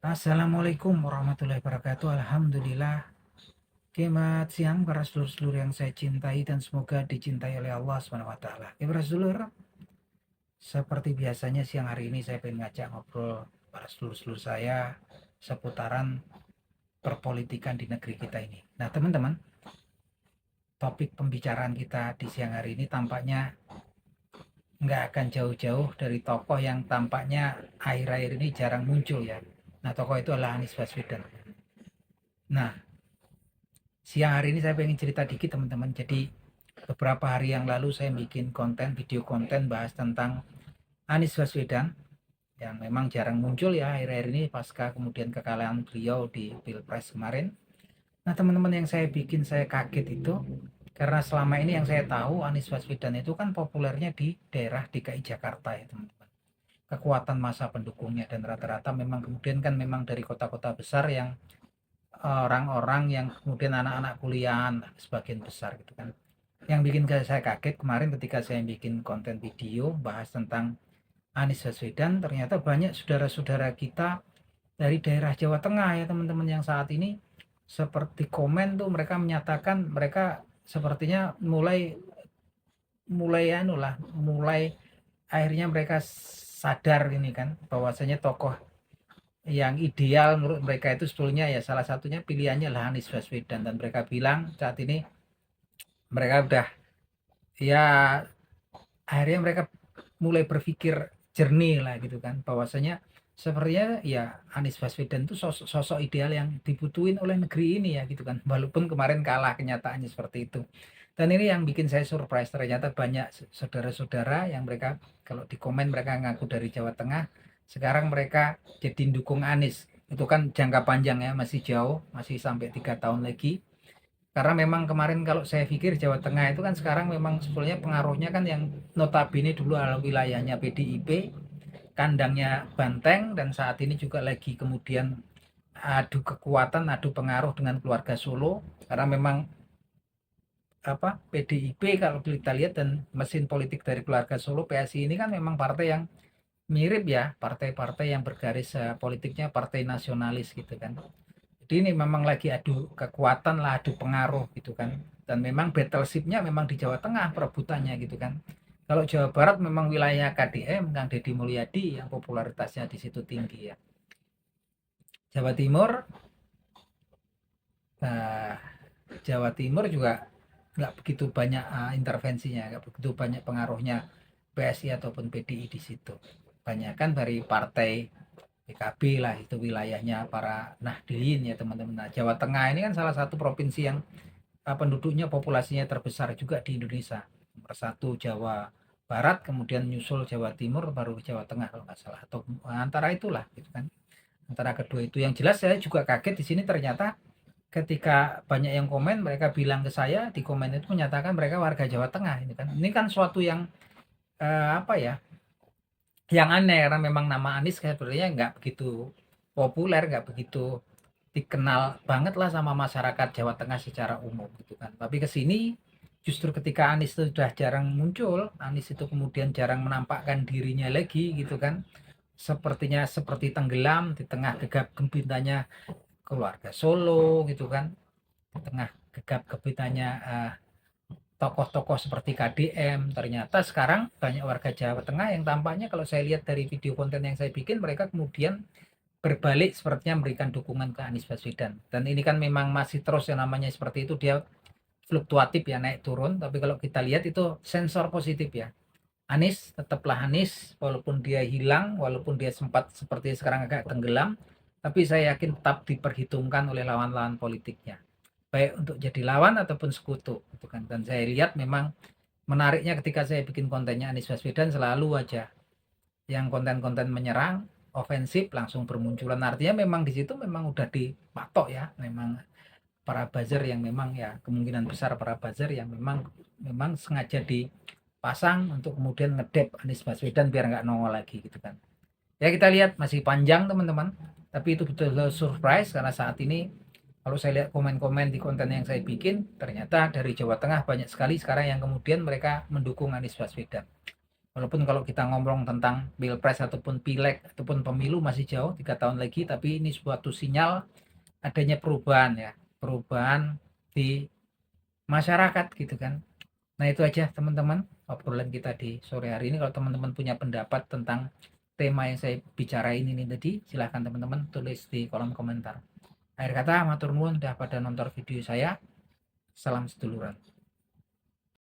Assalamualaikum warahmatullahi wabarakatuh. Alhamdulillah. Selamat siang para sedulur-sedulur yang saya cintai dan semoga dicintai oleh Allah Subhanahu wa taala. Para sedulur, seperti biasanya siang hari ini saya ingin ngajak ngobrol para sedulur-sedulur saya seputaran perpolitikan di negeri kita ini. Nah, teman-teman, topik pembicaraan kita di siang hari ini tampaknya nggak akan jauh-jauh dari tokoh yang tampaknya akhir-akhir ini jarang muncul ya. Nah, tokoh itu adalah Anies Baswedan. Nah, siang hari ini saya pengen cerita dikit teman-teman. Jadi beberapa hari yang lalu saya bikin video konten bahas tentang Anies Baswedan yang memang jarang muncul ya akhir-akhir ini pasca kemudian kekalahan beliau di Pilpres kemarin. Nah, teman-teman, yang saya kaget itu karena selama ini yang saya tahu Anies Baswedan itu kan populernya di daerah DKI Jakarta ya teman-teman. Kekuatan masa pendukungnya dan rata-rata memang kemudian kan memang dari kota-kota besar yang orang-orang yang kemudian anak-anak kuliahan sebagian besar gitu kan. Yang bikin saya kaget kemarin ketika saya bikin konten video bahas tentang Anies Baswedan, ternyata banyak saudara-saudara kita dari daerah Jawa Tengah ya teman-teman yang saat ini seperti komen tuh mereka menyatakan mereka sepertinya mulai mulai anu lah mulai akhirnya mereka sadar ini kan bahwasanya tokoh yang ideal menurut mereka itu sebetulnya ya salah satunya pilihannya lah Anies Baswedan, dan mereka bilang saat ini mereka udah ya akhirnya mereka mulai berpikir jernih lah gitu kan bahwasanya sepertinya ya Anies Baswedan itu sosok ideal yang dibutuhin oleh negeri ini ya gitu kan, walaupun kemarin kalah kenyataannya seperti itu. Dan ini yang bikin saya surprise, ternyata banyak saudara-saudara yang mereka kalau di komen mereka ngaku dari Jawa Tengah, sekarang mereka jadi dukung Anies. Itu kan jangka panjang ya, masih jauh, masih sampai 3 tahun lagi. Karena memang kemarin kalau saya pikir Jawa Tengah itu kan sekarang memang sebetulnya pengaruhnya kan yang notabene dulu adalah wilayahnya PDIP, kandangnya Banteng, dan saat ini juga lagi kemudian adu kekuatan, adu pengaruh dengan keluarga Solo. Karena memang PDIP kalau kita lihat dan mesin politik dari keluarga Solo PSI ini kan memang partai yang mirip ya, partai-partai yang bergaris politiknya partai nasionalis gitu kan. Jadi ini memang lagi adu kekuatan lah, adu pengaruh gitu kan. Dan memang battleshipnya memang di Jawa Tengah perebutannya gitu kan. Kalau Jawa Barat memang wilayah KDM, Kang Deddy Mulyadi yang popularitasnya di situ tinggi ya. Jawa Timur, nah, Jawa Timur juga nggak begitu banyak intervensinya, nggak begitu banyak pengaruhnya PSI ataupun PDI di situ. Banyak kan dari partai PKB lah, itu wilayahnya para Nahdliyin ya teman-teman. Nah, Jawa Tengah ini kan salah satu provinsi yang penduduknya populasinya terbesar juga di Indonesia. Nomor satu Jawa Barat, kemudian nyusul Jawa Timur, baru Jawa Tengah kalau nggak salah, atau antara itulah gitu kan. Antara kedua itu yang jelas saya juga kaget di sini ternyata ketika banyak yang komen mereka bilang ke saya di komen itu menyatakan mereka warga Jawa Tengah ini kan. Ini kan suatu yang apa ya? Yang aneh karena memang nama Anies sebenarnya nggak begitu populer, nggak begitu dikenal banget lah sama masyarakat Jawa Tengah secara umum gitu kan. Tapi ke sini justru ketika Anies itu sudah jarang muncul, Anies itu kemudian jarang menampakkan dirinya lagi gitu kan. Sepertinya seperti tenggelam di tengah gegap gempitanya keluarga Solo gitu kan. Di tengah gegap gempitanya tokoh-tokoh seperti KDM, ternyata sekarang banyak warga Jawa Tengah yang tampaknya kalau saya lihat dari video konten yang saya bikin mereka kemudian berbalik sepertinya memberikan dukungan ke Anies Baswedan. Dan ini kan memang masih terus yang namanya seperti itu, dia fluktuatif ya, naik turun, tapi kalau kita lihat itu sensor positif ya. Anies tetaplah Anies walaupun dia hilang, walaupun dia sempat seperti sekarang agak tenggelam, tapi saya yakin tetap diperhitungkan oleh lawan-lawan politiknya, baik untuk jadi lawan ataupun sekutu gitu kan. Dan saya lihat memang menariknya ketika saya bikin kontennya Anies Baswedan selalu aja yang konten-konten menyerang, ofensif langsung bermunculan. Artinya memang di situ memang udah dipatok ya, memang para buzzer yang memang ya kemungkinan besar para buzzer yang memang sengaja dipasang untuk kemudian ngedep Anies Baswedan biar nggak nongol lagi gitu kan. Ya kita lihat masih panjang teman-teman, tapi itu betul-betul surprise karena saat ini kalau saya lihat komen-komen di konten yang saya bikin ternyata dari Jawa Tengah banyak sekali sekarang yang kemudian mereka mendukung Anies Baswedan. Walaupun kalau kita ngomong tentang pilpres ataupun pileg ataupun pemilu masih jauh 3 tahun lagi, tapi ini suatu sinyal adanya perubahan ya, perubahan di masyarakat gitu kan. Nah itu aja teman-teman obrolan kita di sore hari ini. Kalau teman-teman punya pendapat tentang tema yang saya bicarain ini tadi, silahkan teman-teman tulis di kolom komentar. Akhir kata, matur nuwun dah pada nonton video saya. Salam seduluran.